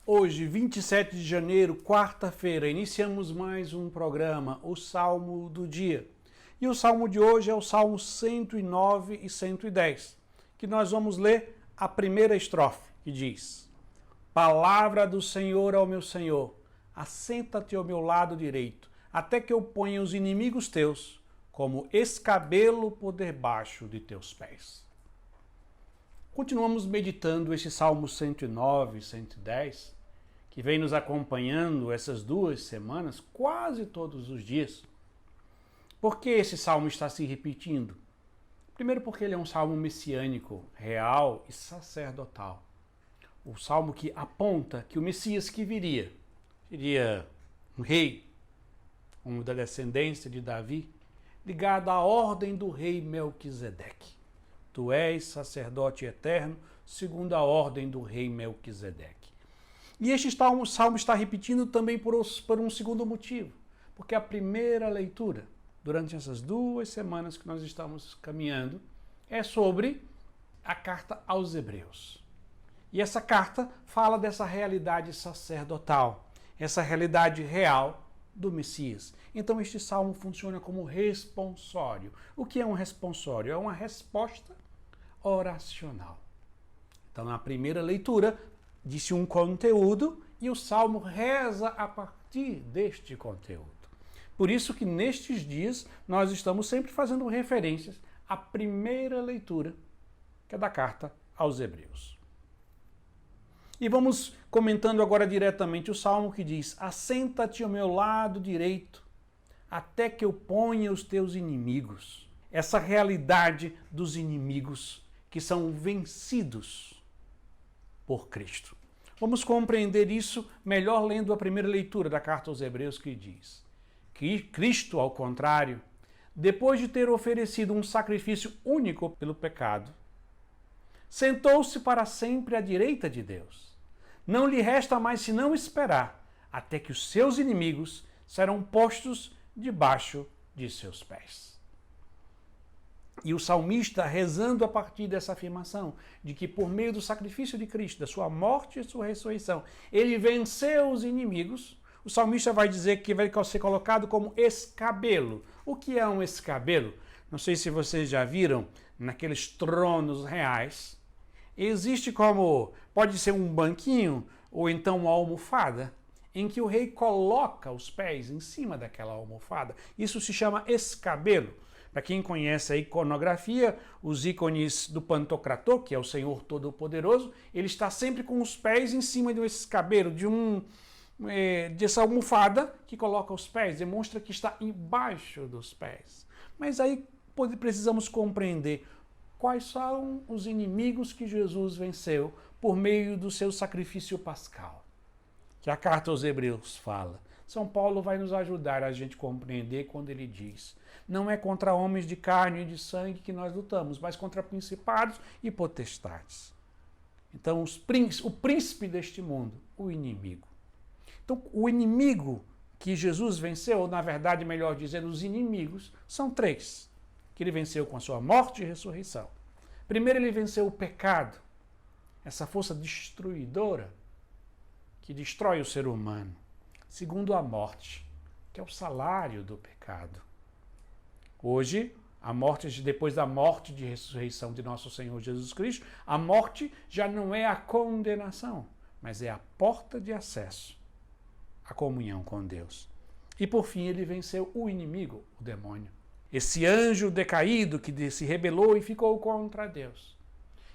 Hoje, 27 de janeiro, quarta-feira, iniciamos mais um programa, o Salmo do Dia. E o Salmo de hoje é o Salmo 109 e 110, que nós vamos ler a primeira estrofe, que diz: Palavra do Senhor ao meu Senhor, assenta-te ao meu lado direito, até que eu ponha os inimigos teus como escabelo por debaixo de teus pés. Continuamos meditando esse Salmo 109 e 110, que vem nos acompanhando essas 2 semanas, quase todos os dias. Por que esse salmo está se repetindo? Primeiro porque ele é um salmo messiânico, real e sacerdotal. O salmo que aponta que o Messias que viria, seria um rei, um da descendência de Davi, ligado à ordem do rei Melquisedeque. Tu és sacerdote eterno, segundo a ordem do rei Melquisedeque. E este salmo está repetindo também por um segundo motivo, porque a primeira leitura, durante essas 2 semanas que nós estamos caminhando, é sobre a carta aos Hebreus. E essa carta fala dessa realidade sacerdotal, essa realidade real do Messias. Então este salmo funciona como responsório. O que é um responsório? É uma resposta oracional. Então na primeira leitura disse um conteúdo e o salmo reza a partir deste conteúdo. Por isso que nestes dias nós estamos sempre fazendo referências à primeira leitura, que é da carta aos Hebreus. E vamos comentando agora diretamente o salmo que diz: assenta-te ao meu lado direito, até que eu ponha os teus inimigos. Essa realidade dos inimigos que são vencidos por Cristo. Vamos compreender isso melhor lendo a primeira leitura da carta aos Hebreus, que diz que Cristo, ao contrário, depois de ter oferecido um sacrifício único pelo pecado, sentou-se para sempre à direita de Deus. Não lhe resta mais senão esperar até que os seus inimigos serão postos debaixo de seus pés. E o salmista, rezando a partir dessa afirmação, de que por meio do sacrifício de Cristo, da sua morte e sua ressurreição, ele venceu os inimigos, o salmista vai dizer que vai ser colocado como escabelo. O que é um escabelo? Não sei se vocês já viram, naqueles tronos reais, existe pode ser um banquinho ou então uma almofada, em que o rei coloca os pés em cima daquela almofada. Isso se chama escabelo. Para quem conhece a iconografia, os ícones do Pantocrator, que é o Senhor Todo-Poderoso, ele está sempre com os pés em cima de um escabelo, dessa almofada que coloca os pés, demonstra que está embaixo dos pés. Mas aí precisamos compreender quais são os inimigos que Jesus venceu por meio do seu sacrifício pascal, que a carta aos Hebreus fala. São Paulo vai nos ajudar a gente compreender quando ele diz: não é contra homens de carne e de sangue que nós lutamos, mas contra principados e potestades. Então, o príncipe deste mundo, o inimigo. Então, o inimigo que Jesus venceu, ou na verdade, melhor dizendo, os inimigos, são 3, que ele venceu com a sua morte e ressurreição. Primeiro, ele venceu o pecado, essa força destruidora que destrói o ser humano. Segundo, a morte, que é o salário do pecado. Hoje, depois da morte de ressurreição de nosso Senhor Jesus Cristo, a morte já não é a condenação, mas é a porta de acesso à comunhão com Deus. E por fim, ele venceu o inimigo, o demônio. Esse anjo decaído que se rebelou e ficou contra Deus,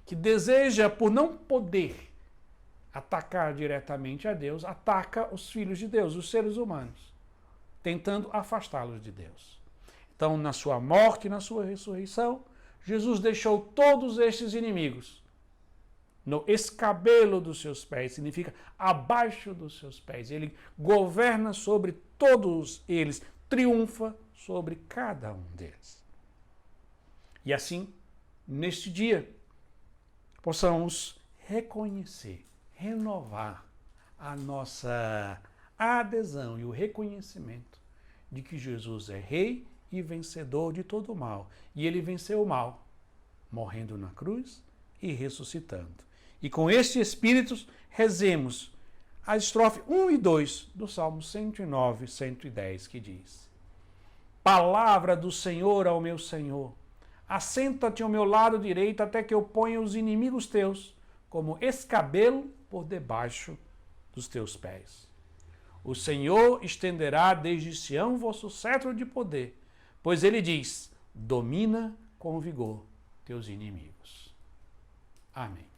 que deseja, por não poder atacar diretamente a Deus, ataca os filhos de Deus, os seres humanos, tentando afastá-los de Deus. Então, na sua morte e na sua ressurreição, Jesus deixou todos estes inimigos no escabelo dos seus pés, significa abaixo dos seus pés. Ele governa sobre todos eles, triunfa sobre cada um deles. E assim, neste dia, possamos reconhecer, renovar a nossa adesão e o reconhecimento de que Jesus é Rei e vencedor de todo o mal. E ele venceu o mal, morrendo na cruz e ressuscitando. E com este espírito, rezemos a estrofe 1 e 2 do Salmo 109, 110, que diz: Palavra do Senhor ao meu Senhor, assenta-te ao meu lado direito até que eu ponha os inimigos teus como escabelo por debaixo dos teus pés. O Senhor estenderá desde Sião vosso cetro de poder, pois ele diz: domina com vigor teus inimigos. Amém.